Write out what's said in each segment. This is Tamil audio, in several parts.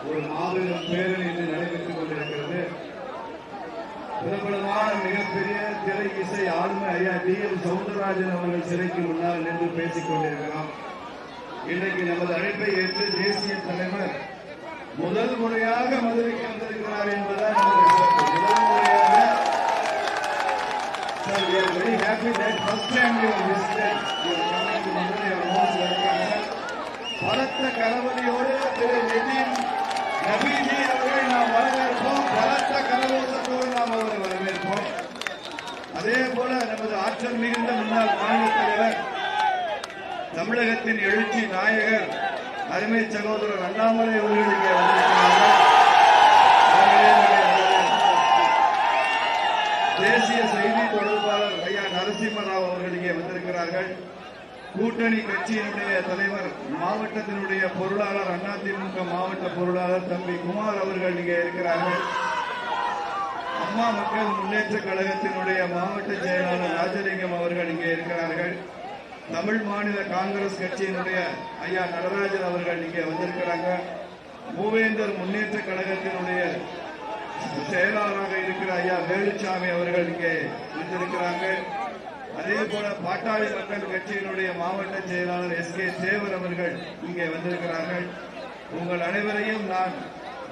ஒரு மாபெரும் பேரணி இன்று நடைபெற்றுக் கொண்டிருக்கிறது. பிரபலமான மிகப்பெரிய திரை இசை ஆளுமை ஐயா டி.எம். சவுந்தரராஜன் அவர்கள் சிறைக்கு முன்னால் நின்று பேசிக் கொண்டிருக்கிறோம். இன்றைக்கு நமது அழைப்பை ஏற்று தேசிய தலைவர் முதல் முறையாக மதுரைக்கு வந்திருக்கிறார் என்பதுதான் நமது சிறப்பு. முதல் முறையாக very happy that first time you visited your coming to Madurai, your most welcome. பலத்த கரவொலியோடு திரு நிதின் நபீஜி அவர்களை நாம் வரவேற்போம். பலத்த கரகோஷத்தோடு நாம் அவரை வரவேற்போம். அதே போல நமது ஆற்றல் மிகுந்த முன்னாள் மாநில தலைவர், தமிழகத்தின் எழுச்சி நாயகர், அருமை சகோதரர் அண்ணாமலை அவர்கள் இங்கே வந்திருக்கிறார்கள். தேசிய செய்தி தொடர்பாளர் ஐயா நரசிம்மராவ் அவர்கள் இங்கே வந்திருக்கிறார்கள். கூட்டணி கட்சியினுடைய தலைவர், மாவட்டத்தினுடைய பொருளாளர், அதிமுக மாவட்ட பொருளாளர் தம்பி குமார் அவர்கள் இங்கே இருக்கிறார்கள். அம்மா மக்கள் முன்னேற்ற கழகத்தினுடைய மாவட்ட செயலாளர் ராஜலிங்கம் அவர்கள் இங்கே இருக்கிறார்கள். தமிழ் மாநில காங்கிரஸ் கட்சியினுடைய ஐயா நடராஜன் அவர்கள் இங்கே வந்திருக்கிறாங்க. மூவேந்தர் முன்னேற்ற கழகத்தினுடைய செயலாளராக இருக்கிற ஐயா வேலுச்சாமி அவர்கள் இங்கே வந்திருக்கிறாங்க. அதே போல பாட்டாளி மக்கள் கட்சியினுடைய மாவட்ட செயலாளர் எஸ்.கே. தேவர் அவர்கள் இங்கே வந்திருக்கிறார்கள். உங்கள் அனைவரையும் நான்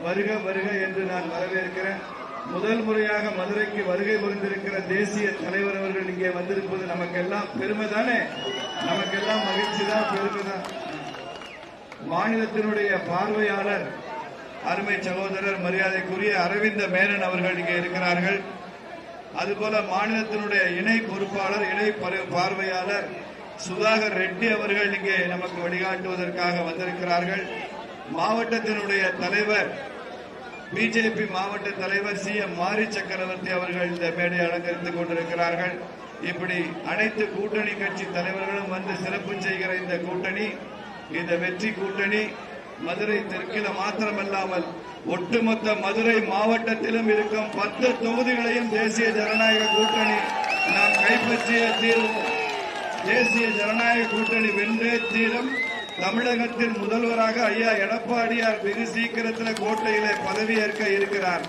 வருக வருக என்று நான் வரவேற்கிறேன். முதல் முறையாக மதுரைக்கு வருகை புரிந்திருக்கிற தேசிய தலைவர் அவர்கள் இங்கே வந்திருப்பது நமக்கெல்லாம் பெருமை தானே, நமக்கெல்லாம் மகிழ்ச்சி தான், பெருமை தான். மாநிலத்தினுடைய பார்வையாளர் அருமை சகோதரர் மரியாதைக்குரிய அரவிந்த மேனன் அவர்கள் இங்கே இருக்கிறார்கள். அதுபோல மாநிலத்தினுடைய இணை பொறுப்பாளர், இணை பார்வையாளர் சுதாகர் ரெட்டி அவர்கள் இங்கே நமக்கு வழிகாட்டுவதற்காக வந்திருக்கிறார்கள். மாவட்டத்தினுடைய தலைவர், பிஜேபி மாவட்ட தலைவர் சி.எம். மாரி சக்கரவர்த்தி அவர்கள் இந்த மேடை அலங்கரித்துக் கொண்டிருக்கிறார்கள். இப்படி அனைத்து கூட்டணி கட்சி தலைவர்களும் வந்து சிறப்பு செய்கிற இந்த கூட்டணி, இந்த வெற்றி கூட்டணி மதுரை தெற்கில மாத்திரமல்லாமல் ஒட்டுமொத்த மதுரை மாவட்டத்திலும் இருக்கும் 10 தொகுதிகளையும் தேசிய ஜனநாயக கூட்டணி நாம் கைப்பற்றிய தீர்வு. தேசிய ஜனநாயக கூட்டணி வென்றே தீரும். தமிழகத்தின் முதல்வராக ஐயா எடப்பாடியார் வெகு சீக்கிரத்தில் கோட்டையிலே பதவியேற்க இருக்கிறார்.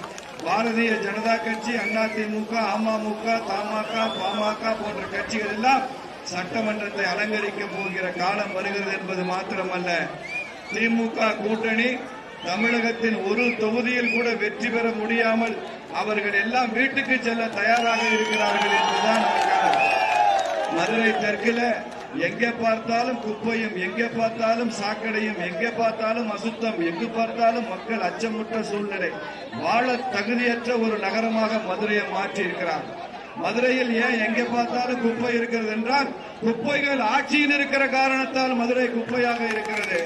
பாரதிய ஜனதா கட்சி, அதிமுக, அமமுக, தமாக, பாமக போன்ற கட்சிகள் எல்லாம் சட்டமன்றத்தை அலங்கரிக்க போகிற காலம் வருகிறது என்பது மாத்திரமல்ல, திமுக கூட்டணி தமிழகத்தின் ஒரு தொகுதியில் கூட வெற்றி பெற முடியாமல் அவர்கள் எல்லாம் வீட்டுக்கு செல்ல தயாராக இருக்கிறார்கள் என்றுதான் மதுரை தெற்கில எங்கே பார்த்தாலும் குப்பையும், எங்கே பார்த்தாலும் சாக்கடையும், எங்கே பார்த்தாலும் அசுத்தம், எங்கு பார்த்தாலும் மக்கள் அச்சமுற்ற சூழ்நிலை, வாழ தகுதியற்ற ஒரு நகரமாக மதுரையை மாற்றி இருக்கிறார். மதுரையில் ஏன் எங்கே பார்த்தாலும் குப்பை இருக்கிறது என்றால், குப்பைகள் ஆட்சியில் இருக்கிற காரணத்தால் மதுரை குப்பையாக இருக்கிறது.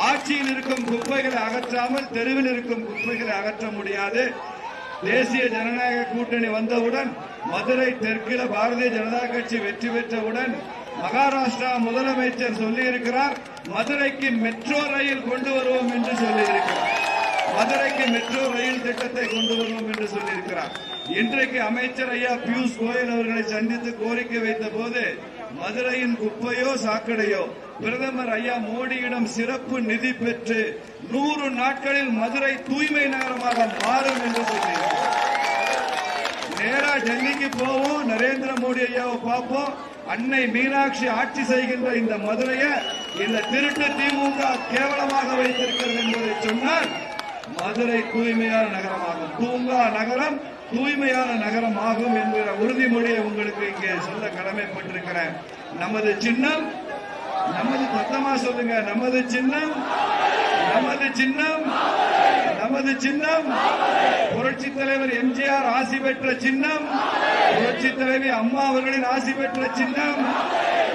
ஆட்சியில் இருக்கும் குப்பைகளை அகற்றாமல் தெருவில் இருக்கும் குப்பைகளை அகற்ற முடியாது. தேசிய ஜனநாயக கூட்டணி வந்தவுடன் மதுரை தெற்கில பாரதிய ஜனதா கட்சி வெற்றி பெற்றவுடன் மகாராஷ்டிரா முதலமைச்சர் சொல்லியிருக்கிறார், மதுரைக்கு மெட்ரோ ரயில் கொண்டு வருவோம் என்று சொல்லியிருக்கிறார். மதுரைக்கு மெட்ரோ ரயில் திட்டத்தை கொண்டு வருவோம் என்று சொல்லியிருக்கிறார். இன்றைக்கு அமைச்சர் ஐயா பியூஷ் கோயல் அவர்களை சந்தித்து கோரிக்கை வைத்த போது, மதுரையின் குப்பையோ சாக்கடையோ பிரதமர் ஐயா மோடியிடம் சிறப்பு நிதி பெற்று 100 நாட்களில் மதுரை தூய்மை நகரமாக மாறும் என்று சொல்லியிருக்கிறார். நேரா டெல்லிக்கு போவோம், நரேந்திர மோடி ஐயாவை பார்ப்போம். அன்னை மீனாட்சி ஆட்சி செய்கின்ற இந்த மதுரையை இந்த திருட்டு திமுக கேவலமாக வைத்திருக்கிறது என்பதை சொன்னால், மதுரை தூய்மையான நகரமாகும், தூங்கா நகரம் தூய்மையான நகரம் ஆகும் என்கிற உறுதிமொழியை உங்களுக்கு இங்கே சொல்ல கடமைப்பட்டிருக்கிறேன். நமது சின்னம், நமது சத்தமா சொல்லுங்க, நமது சின்னம், நமது சின்னம், நமது சின்னம் புரட்சி தலைவர் எம்ஜிஆர் ஆசி பெற்ற சின்னம், புரட்சி தலைவி அம்மா அவர்களின் ஆசி பெற்ற சின்னம்,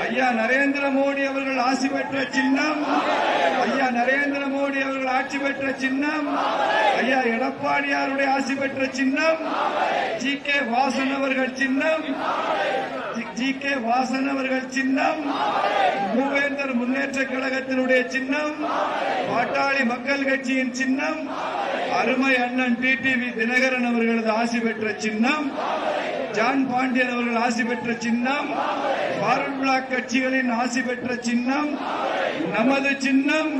ஐயா நரேந்திர மோடி அவர்கள் ஆசி பெற்ற சின்னம், ஐயா நரேந்திர மோடி அவர்கள் ஆட்சி பெற்ற சின்னம், ஐயா எடப்பாடியாருடைய ஆசி பெற்ற சின்னம், ஜி.கே. வாசன் அவர்கள் சின்னம், ஜி.கே. வாசன் அவர்கள் சின்னம், மூவேந்தர் முன்னேற்ற கழகத்தினுடைய சின்னம், பாட்டாளி மக்கள் கட்சியின் சின்னம், அருமை அண்ணன் டிடிவி தினகரன் அவர்களது ஆசி பெற்ற சின்னம், ஜான் பாண்டியன் அவர்கள் ஆசி பெற்ற சின்னம், ஃபார்வர்ட் பிளாக் கட்சிகளின் ஆசி பெற்ற சின்னம், நமது சின்னம்,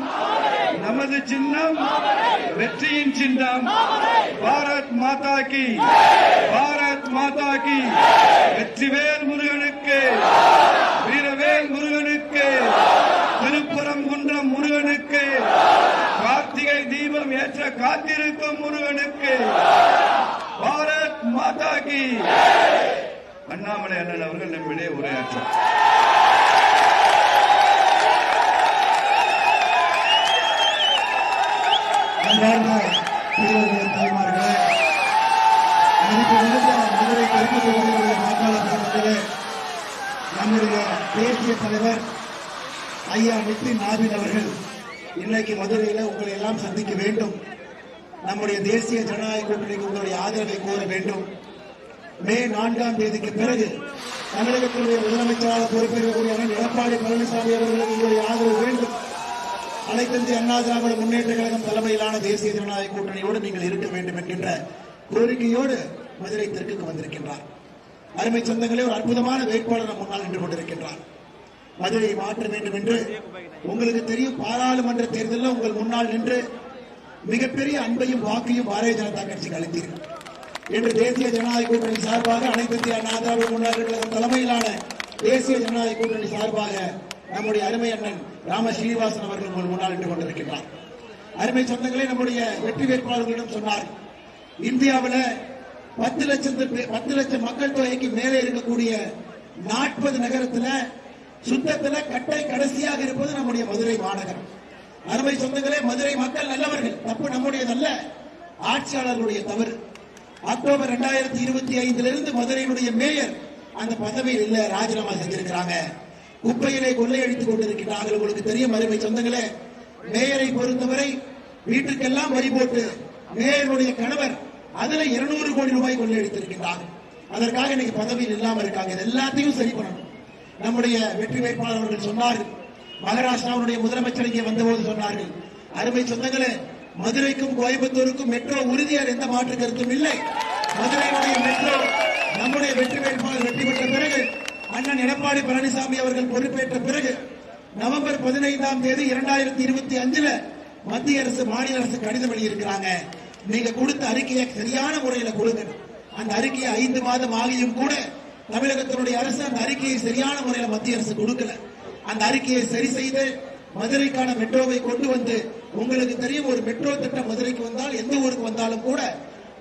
நமது சின்னம் வெற்றியின் சின்னம். பாரத் மாதா கி, பாரத் மாதா கி. வெற்றிவேல் முருகனுக்கு, வீரவேல் முருகனுக்கு, திருப்பரங்குன்றம் முருகனுக்கு, கார்த்திகை தீபம் ஏற்ற காத்திருக்கும் முருகனுக்கு. பாரத் மாதா கி. அண்ணாமலை அண்ணன் அவர்கள் நம்மிடையே உரையாற்றார். தாய்மார்களே, மதுரை தெற்கு தொகுதியுடைய வாக்காளர் நம்முடைய தேசிய தலைவர் ஐயா நிதின் நாபின் அவர்கள் இன்னைக்கு மதுரையில் உங்களை எல்லாம் சந்திக்க வேண்டும். நம்முடைய தேசிய ஜனநாயக கூட்டணிக்கு உங்களுடைய ஆதரவை கோர வேண்டும். மே 4ஆம் தேதிக்கு பிறகு தமிழகத்தினுடைய முதலமைச்சராக பொறுப்பேற்கக்கூடிய எடப்பாடி பழனிசாமி அவர்களுக்கு உங்களுடைய ஆதரவு வேண்டும். அனைத்திந்திய அண்ணா திராவிட முன்னேற்ற கழகம் தலைமையிலான தேசிய ஜனநாயக கூட்டணியோடு நீங்கள் இருக்க வேண்டும் என்கின்ற கோரிக்கையோடு மதுரை தெற்குக்கு வந்திருக்கின்றார். அருமை சொந்தங்களே, ஒரு அற்புதமான வேட்பாளர் முன்னால் நின்று கொண்டிருக்கின்றார். மதுரையை மாற்ற வேண்டும் என்று உங்களுக்கு தெரியும். பாராளுமன்ற தேர்தலில் உங்கள் முன்னால் நின்று மிகப்பெரிய அன்பையும் வாக்கையும் பாரதிய ஜனதா கட்சிக்கு அளித்தீர்கள். இன்று தேசிய ஜனநாயக கூட்டணி சார்பாக அனைத்து இந்திய அண்ணா திராவிட முன்னேற்ற கழகம் தலைமையிலான தேசிய ஜனநாயக கூட்டணி சார்பாக நம்முடைய அருமை அண்ணன் ராம ஸ்ரீனிவாசன் அவர்கள் உங்கள் முன்னால் நின்று கொண்டிருக்கிறார். அருமை சொந்தங்களே, நம்முடைய வெற்றி வேட்பாளர்களிடம் சொன்னார், இந்தியாவில் 10 லட்சம் மக்கள் தொகைக்கு மேலே இருக்கக்கூடிய 40 நகரத்தில் சுத்தத்தில் கட்டை கடைசியாக இருப்பது நம்முடைய மதுரை மாநகரம். அருமை சொந்தங்களே, மதுரை மக்கள் நல்லவர்கள், தப்பு நம்முடையதல்ல, ஆட்சியாளர்களுடைய தவறு. அக்டோபர் 2025 மதுரையினுடைய மேயர் அந்த பதவியில் இல்ல, ராஜினாமா செஞ்சிருக்கிறாங்க. குப்பையிலே கொள்ளையடித்துக் கொண்டிருக்கிறார்கள். உங்களுக்கு தெரியும் அருமை சொந்தங்களே, மேயரை பொறுத்தவரை வீட்டுக்கெல்லாம் வரி போட்டு மேயருடைய கணவர் அதுல 200 கோடி ரூபாய் கொள்ளையடித்திருக்கிறார். அதற்காக இன்னைக்கு பதவியில் இல்லாம இருக்காங்க. இது எல்லாத்தையும் சரி பண்ணணும். நம்முடைய வெற்றி வேட்பாளர் அவர்கள் சொன்னார்கள், மகாராஷ்டிராவுடைய முதலமைச்சர் இங்கே வந்தபோது சொன்னார்கள், அருமை சொந்தங்களே, மதுரைக்கும் கோயம்புத்தூருக்கும் மெட்ரோ உறுதியார் எந்த மாற்று கருத்தும் இல்லை. மதுரையினுடைய மெட்ரோ நம்முடைய வெற்றி வேட்பாளர் வெற்றி பெற்ற பிறகு, அண்ணன் எடப்பாடி பழனிசாமி அவர்கள் பொறுப்பேற்ற பிறகு நவம்பர் 15ஆம் தேதி 2025 மத்திய அரசு மாநில அரசு கடிதம் எழுதியிருக்கிறாங்க. நீங்க கொடுத்த அறிக்கையை சரியான முறையில் கொடுங்க. அந்த அறிக்கையை 5 மாதம் ஆகியும் கூட தமிழகத்தினுடைய அரசு அந்த அறிக்கையை சரியான முறையில் மத்திய அரசு கொடுக்கல. அந்த அறிக்கையை சரி செய்து மதுரைக்கான மெட்ரோவை கொண்டு வந்து, உங்களுக்கு தெரியும், ஒரு மெட்ரோ திட்டம் மதுரைக்கு வந்தால் எந்த ஊருக்கு வந்தாலும் கூட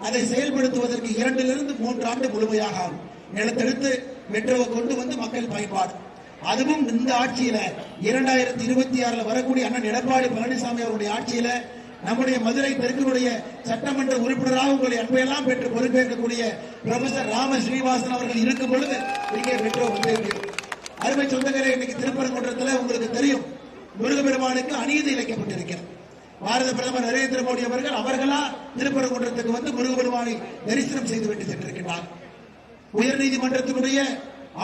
அதை செயல்படுத்துவதற்கு 2 to 3 ஆண்டு முழுமையாக ஆகும். நிலத்தெடுத்து மெட்ரோவை கொண்டு வந்து மக்கள் பயன்பாடு. அதுவும் இந்த ஆட்சியில 2026 வரக்கூடிய அண்ணன் எடப்பாடி பழனிசாமி அவருடைய ஆட்சியில நம்முடைய மதுரை தெற்குடைய சட்டமன்ற உறுப்பினராக உங்களை அன்பையெல்லாம் பெற்று பொறுப்பேற்கக்கூடிய ப்ரொஃபசர் ராம ஸ்ரீனிவாசன் அவர்கள் இருக்கும் பொழுது இங்கே மெட்ரோ வந்து அருமை சொந்தங்களே, இன்னைக்கு திருப்பரங்குன்றத்தில் உங்களுக்கு தெரியும், முருகப்பெருமானுக்கு அநீதி இழைக்கப்பட்டிருக்கிறது. பாரத பிரதமர் நரேந்திர மோடி அவர்களா திருப்பரங்குன்றத்துக்கு வந்து முருகப்பெருமானை தரிசனம் செய்துவிட்டு சென்றிருக்கிறார். உயர்நீதிமன்றத்தினுடைய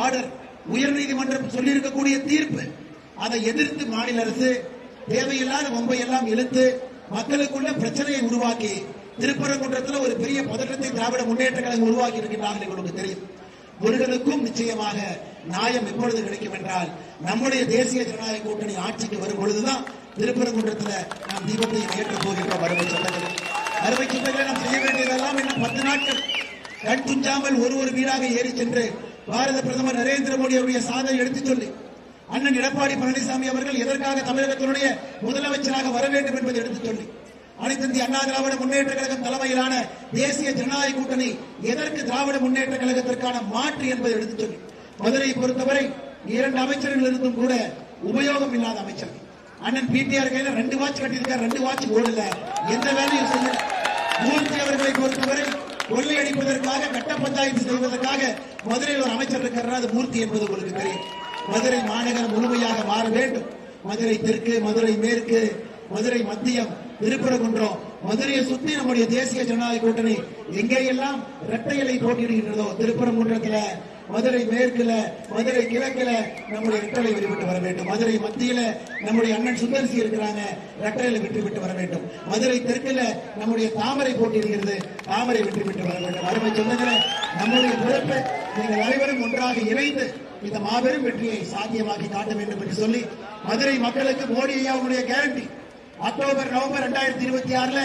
ஆர்டர், உயர்நீதிமன்றம் சொல்லியிருக்கக்கூடிய தீர்ப்பு, அதை எதிர்த்து மாநில அரசு தேவையில்லாத வம்பை எல்லாம் இழுத்து மக்களுக்குள்ள பிரச்சனையை உருவாக்கி திருப்பரங்குன்றத்தில் ஒரு பெரிய பதற்றத்தை திராவிட முன்னேற்ற கழகம் உருவாக்கி இருக்கின்றார்கள். உங்களுக்கு தெரியும். முருகனுக்கும் நிச்சயமாக நியாயம் எப்பொழுது கிடைக்கும் என்றால், நம்முடைய தேசிய ஜனநாயக கூட்டணி ஆட்சிக்கு வரும் பொழுதுதான் திருப்பரங்குன்றத்தில் நாம் தீபத்தை ஏற்ற போகின்றோம். அறுவை சொந்தங்களை நாம் செய்ய வேண்டியதெல்லாம் இன்னும் 10 நாட்கள் கண் துஞ்சாமல் ஒரு வீடாக ஏறி சென்று பாரத பிரதமர் நரேந்திர மோடி அவருடைய சாதனை எடுத்துச் சொல்லி, அண்ணன் எடப்பாடி பழனிசாமி அவர்கள் எதற்காக தமிழகத்தினுடைய முதலமைச்சராக வர வேண்டும் என்பதை எடுத்துச் சொல்லி, அனைத்து இந்திய அண்ணா திராவிட முன்னேற்ற கழகம் தலைமையிலான தேசிய ஜனநாயக கூட்டணி எதற்கு திராவிட முன்னேற்ற கழகத்திற்கான மாற்று என்பதை எடுத்துச் சொல்லி, மதுரையை பொறுத்தவரை 2 அமைச்சர்கள் இருந்தும் கூட உபயோகம் இல்லாத அமைச்சர். அண்ணன் பிடிஆர் கையில 2 வாட்ச் கட்டியிருக்கார், 2 வாட்ச் ஓடல, எந்த வேலையும் செய்ய. மூர்த்தி அவர்களை பொறுத்தவரை கொள்ளையடிப்பதற்காக, கட்ட பஞ்சாயத்து செய்வதற்காக மதுரையில் ஒரு அமைச்சர் இருக்கிறார், அது மூர்த்தி என்பது உங்களுக்கு தெரியும். மதுரை மாநகரம் முழுமையாக மாற வேண்டும். மதுரை தெற்கு, மதுரை மேற்கு, மதுரை மத்தியம், திருப்பரங்குன்றம், மதுரையை சுத்தி நம்முடைய தேசிய ஜனநாயக கூட்டணி எங்கேயெல்லாம் இரட்டை இலை போட்டியிடுகின்றதோ, திருப்பரங்குன்றத்தில், மதுரை மேற்குல, மதுரை கிழக்குல நம்முடைய இரட்டை வெற்றி வர வேண்டும். மதுரை மத்தியில நம்முடைய அண்ணன் சுந்தர்சி இருக்கிறாங்க, இரட்டையில வெற்றி பெற்று வர வேண்டும். மதுரை தெற்குல நம்முடைய தாமரை போட்டியிடுகிறது, தாமரை வெற்றி பெற்று வர வேண்டும். அருமை சொந்தங்களே, நம்முடைய பொறுப்பு நீங்கள் அனைவரும் ஒன்றாக இணைந்து இந்த மாபெரும் வெற்றியை சாத்தியமாக்கி காட்ட வேண்டும் என்று சொல்லி, மதுரை மக்களுக்கு மோடி ஐயாவுடைய கேரண்டி, அக்டோபர் நவம்பர் 2026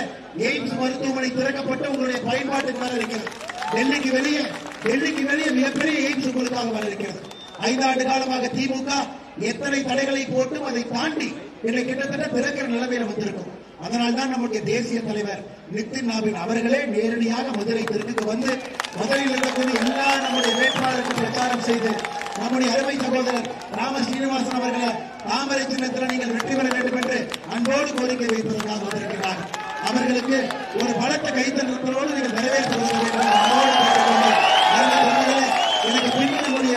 எய்ம்ஸ் மருத்துவமனை திறக்கப்பட்டு உங்களுடைய பயன்பாட்டுக்கு வர இருக்கிறது. டெல்லிக்கு வெளியே மிகப்பெரிய எய்ம்ஸ் உங்களுக்காக வர இருக்கிறது. 5 ஆண்டு காலமாக திமுக எத்தனை தடைகளை போட்டும் அதை தாண்டி இன்றைக்கு கிட்டத்தட்ட திறக்கிற நிலைமையில வந்திருக்கும். அதனால்தான் நம்முடைய தேசிய தலைவர் நிதின் நாபின் அவர்களே நேரடியாக மதுரை தெற்குக்கு வந்து மதுரையில் இருக்கக்கூடிய எல்லா நம்முடைய வேட்பாளருக்கு பிரச்சாரம் செய்து நம்முடைய அருமை சகோதரர் ராம ஸ்ரீனிவாசன் அவர்களை தாமரை சின்னத்தில் நீங்கள் வெற்றி பெற வேண்டும் என்று அன்போடு கோரிக்கை வைப்பதற்காக வந்திருக்கிறார். அவர்களுக்கு ஒரு பலத்த கைத்தறோடு நீங்கள் வரவேற்று வர வேண்டும். எனக்கு பின் நம்முடைய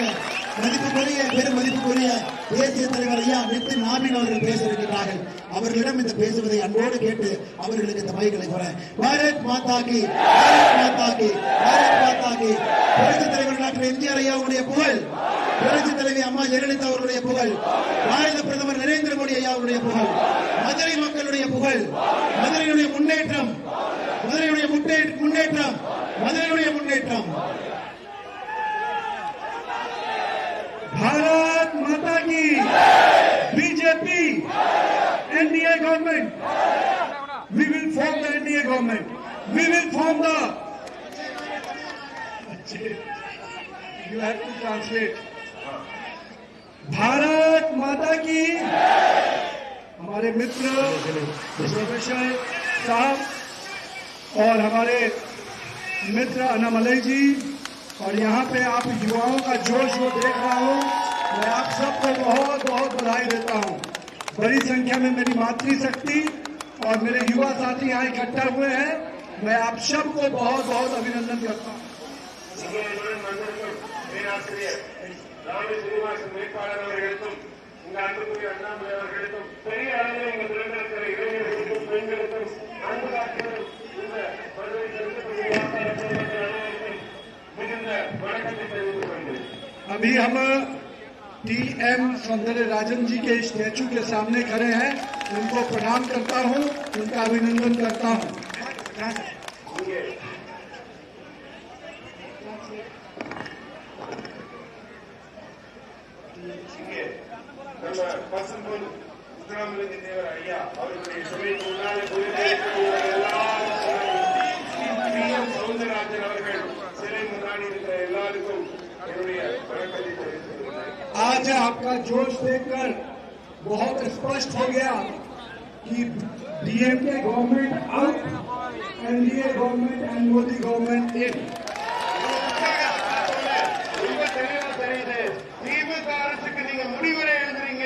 பெரும் மதிப்புக்குரிய தேசிய தலைவர் ஐயா நிதின் நாபின் அவர்கள் பேச இருக்கிறார்கள். அவர்களிடம் இந்த பேசுவதை அன்போடு கேட்டு அவர்களுக்கு இந்த மைகளை குறை. பாரத் மாதா கி, பாரத் மாதா கி, பாரத் மாதா கி. புரட்சி தலைவர் டாக்டர் எம்ஜிஆர் ஐயாவுடைய புகழ், புரட்சி தலைவி அம்மா ஜெயலலிதா அவருடைய புகழ், பாரத பிரதமர் நரேந்திர மோடி ஐயாவுடைய புகழ், மதுரை மக்களுடைய புகழ், மதுரையுடைய முன்னேற்றம், மதுரையுடைய முன்னேற்றம், மதுரையுடைய முன்னேற்றம். भारत माता की, BJP, NDA government, we will form the NDA government, we will form the, you have to translate. Bharat माता की, हमारे मित्र प्रोफेसर साहब और हमारे मित्र अन्नामलई जी, और यहाँ पे आप युवाओं का जोश को देख रहा हूँ, मैं आप सबको बहुत बहुत बधाई देता हूँ. बड़ी संख्या में मेरी मातृशक्ति और मेरे युवा साथी यहाँ इकट्ठा हुए हैं. मैं आप सबको बहुत बहुत अभिनंदन करता हूँ. अभी हम टीएम सौंदर्य राजन जी के स्टैचू के सामने खड़े हैं. उनको प्रणाम करता हूं, उनका अभिनंदन करता हूं. आज आपका जोश देखकर बहुत स्पष्ट हो गया कि DMK government out, NDA government and Modi government in. திமுக அரசுக்கு நீங்க முடிவுரை எழுதுறீங்க,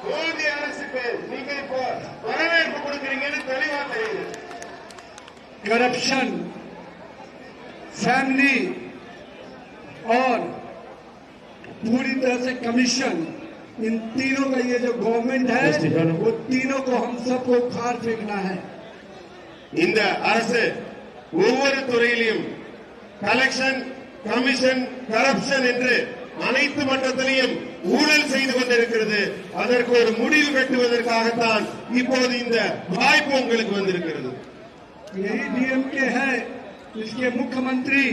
மோடி அரசுக்கு நீங்க இப்போ வரவேற்பு கொடுக்கறீங்கன்னு தெளிவா தெரியுது. करप्शन, फैमिली और पूरी तरह से कमीशन, इन तीनों का ये जो गवर्नमेंट है वो तीनों को हम सबको उखाड़ फेंकना है. இந்த அரசு ஒவ்வொரு துறையிலும் கலெக்ஷன், கமிஷன், கரப்ஷன் என்று அனைத்து மட்டத்திலையும் ஊழல் செய்து கொண்டிருக்கிறது. அதற்கு ஒரு முடிவு கட்டுவதற்காகத்தான் இப்போது இந்த வாய்ப்பு உங்களுக்கு வந்திருக்கிறது. यही डीएमके है, इसके मुख्यमंत्री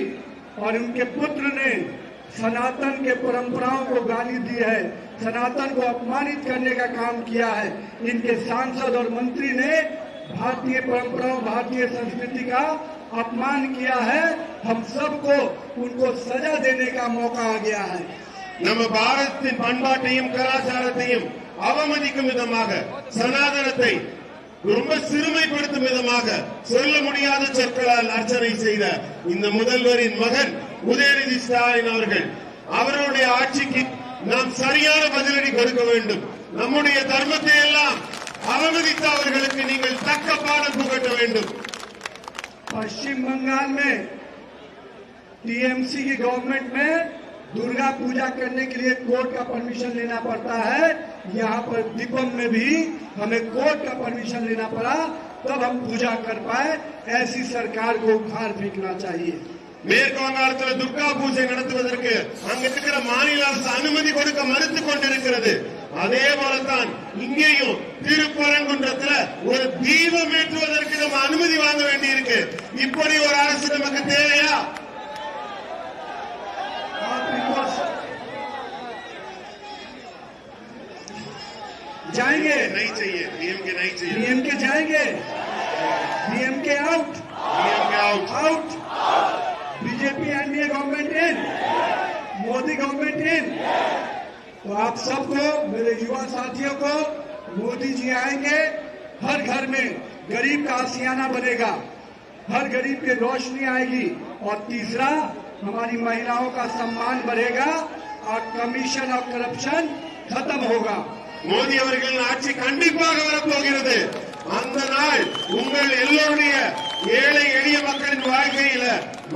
और उनके पुत्र ने सनातन के परंपराओं को गाली दी है, सनातन को अपमानित करने का काम किया है. इनके सांसद और मंत्री ने भारतीय परंपराओं, भारतीय संस्कृति का अपमान किया है. हम सबको उनको सजा देने का मौका आ गया है. நம்ம பாரதத்தின் பண்பாட்டையும் கலாச்சாரத்தையும் அவமதிக்கும் விதமாக, சனாதனத்தை ரொம்ப சிறுமைப்படுத்தும் விதமாக சொல்ல முடியாத சொற்களால் அர்ச்சனை செய்த இந்த முதல்வரின் மகன் உதயநிதி ஸ்டாலின் அவர்கள், அவருடைய ஆட்சிக்கு நாம் சரியான பதிலடி கொடுக்க வேண்டும். நம்முடைய தர்மத்தை எல்லாம் அவமதித்த அவர்களுக்கு நீங்கள் தக்க பாடம் புகட்ட வேண்டும். पश्चिम बंगाल में टीएमसी की गवर्नमेंट में दुर्गा पूजा करने के लिए कोर्ट का परमिशन लेना पड़ता है. यहाँ पर दीपम में भी हमें कोर्ट का परमिशन लेना पड़ा, तब हम पूजा कर पाए. ऐसी सरकार को उखाड़ फेंकना चाहिए. மேற்கு வங்காளத்தில் துர்கா பூஜை நடத்துவதற்கு அங்க இருக்கிற மாநில அரசு அனுமதி கொடுக்க மறுத்துக் கொண்டிருக்கிறது. அதே போலத்தான் இங்கேயும் திருப்பரங்குன்றத்தில் ஒரு தீபம் ஏற்றுவதற்கு நம்ம அனுமதி வாங்க வேண்டியிருக்கு. இப்படி ஒரு அரசு நமக்கு தேவையா? जाएंगे? नहीं चाहिए, डीएमके नहीं चाहिए, डीएमके जाएंगे? DMK out, DMK out, out. BJP NDA government in, Modi government इन। तो आप सबको, मेरे युवा साथियों को, मोदी जी आएंगे, हर घर में गरीब का आशियाना बनेगा, हर गरीब की रोशनी आएगी, और तीसरा हमारी महिलाओं का सम्मान बढ़ेगा और कमीशन और करप्शन खत्म होगा। மோடி அவர்களின் ஆட்சி கண்டிப்பாக வரப்போகிறது. அந்த நாள் உங்கள் எல்லோருடைய ஏழை எளிய மக்களின் வாழ்க்கையில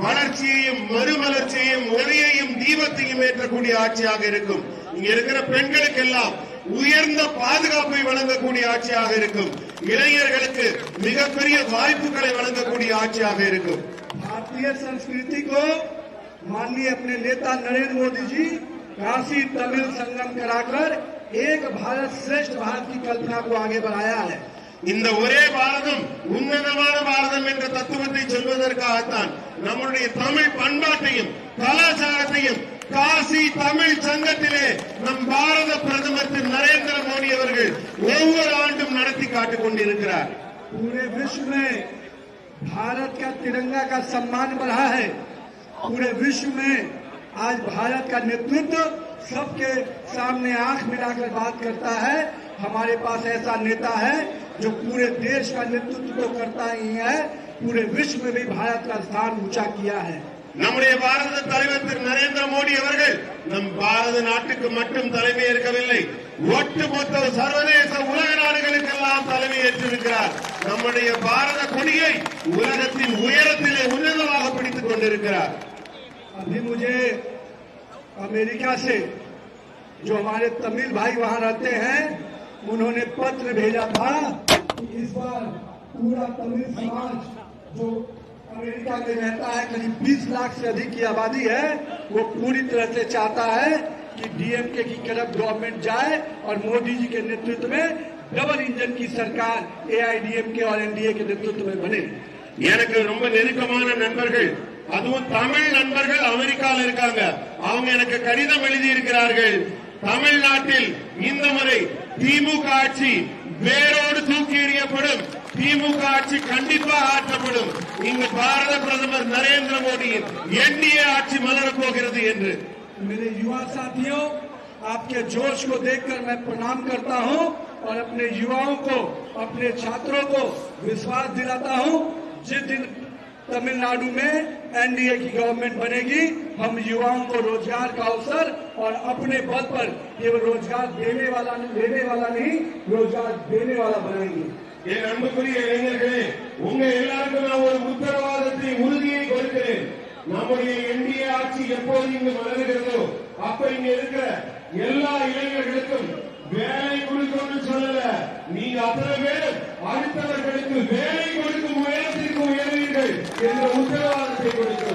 வளர்ச்சியையும் மறுமலர்ச்சியையும் ஒளியையும் தீபத்தையும் ஏற்றக்கூடிய ஆட்சியாக இருக்கும். இங்க இருக்கிற பெண்களுக்கெல்லாம் உயர்ந்த பாதுகாப்பை வழங்கக்கூடிய ஆட்சியாக இருக்கும். இளைஞர்களுக்கு மிகப்பெரிய வாய்ப்புகளை வழங்கக்கூடிய ஆட்சியாக இருக்கும். भारतीय संस्कृति को माननीय अपने नेता नरेंद्र मोदी जी काशी तमिल संगम कराकर एक भारत श्रेष्ठ भारत की कल्पना को आगे बढ़ाया है। இந்த ஒரே பாரதம் உன்னதமான பாரதம் என்ற தத்துவத்தை சொல்வதற்காகத்தான் நம்முடைய தமிழ் பண்பாட்டையும் கலாச்சாரத்தையும் காசி தமிழ் சங்கத்திலே நம் பாரத பிரதமர் திரு நரேந்திர மோடி அவர்கள் ஒவ்வொரு ஆண்டும் நடத்தி காட்டிக் கொண்டிருக்கிறார். पूरे विश्व में भारत का तिरंगा का सम्मान बढ़ा है। पूरे विश्व में आज भारत का नेतृत्व सबके सामने आंख मिलाकर बात करता है। हमारे पास ऐसा नेता है जो पूरे देश का नेतृत्व तो करता ही है, पूरे विश्व में भी भारत का स्थान ऊंचा किया है। நம்முடைய பாரத தலைவர் திரு நரேந்திர மோடி அவர்கள் நம் பாரத நாட்டுக்கு மட்டும் தலைமை ஏற்கவில்லை, ஒட்டுமொத்த சர்வதேச உலக நாடுகளுக்கெல்லாம் தலைமை ஏற்றிருக்கிறார். நம்முடைய பாரத கொடியை உலகத்தின் உயரத்திலே உன்னதமாக பிடித்துக் கொண்டிருக்கிறார். अभी मुझे अमेरिका से जो हमारे तमिल भाई वहां रहते हैं, उन्होंने पत्र भेजा था कि इस बार पूरा तमिल समाज जो अमेरिका में रहता है, करीब 20 लाख से अधिक की आबादी है, वो पूरी तरह से चाहता है कि डीएमके की करप्ट गवर्नमेंट जाए और मोदी जी के नेतृत्व में डबल इंजन की सरकार एआईडीएमके और एनडीए के नेतृत्व में बने। எனக்கு ரொம்ப நெருக்கமான நண்பர்கள், அதுவும் தமிழ் நண்பர்கள் அமெரிக்காவில் இருக்காங்க. அவங்க எனக்கு கடிதம் எழுதி இருக்கிறார்கள். தமிழ்நாட்டில் இந்த முறை திமுக ஆட்சி வேரோடு தூக்கி எறியப்படும், திமுக ஆட்சி கண்டிப்பாக ஆற்றப்படும், இங்கு பாரத பிரதமர் நரேந்திர மோடியின் என்டிஏ ஆட்சி மலரப் போகிறது என்று. मेरे युवा साथियों, आपके जोश को देखकर मैं प्रणाम करता हूं और अपने युवाओं को, अपने छात्रों को विश्वास दिलाता हूं, जिस दिन तमिलनाडु में एनडीए की गवर्नमेंट बनेगी, हम युवाओं को रोजगार का अवसर और अपने बल पर केवल रोजगार लेने वाला नहीं, रोजगार देने वाला बनाएंगे। என் அன்புக்குரிய இளைஞர்களே, உங்க எல்லாருக்கும் நான் ஒரு உத்தரவாதத்தை, உறுதியை கொடுக்கிறேன். நம்முடைய என்டிஏ ஆட்சி எப்போது இங்கு மலர்கிறதோ அப்ப இங்க இருக்கிற எல்லா இளைஞர்களுக்கும் வேலை கொடுக்கணும்னு சொல்லல, நீங்க அத்தனை பேரும் அடுத்தவர்களுக்கு வேலை கொடுக்கும் உயரத்திற்கு உயர்வீர்கள் என்ற உத்தரவாதத்தை கொடுக்கிறேன்.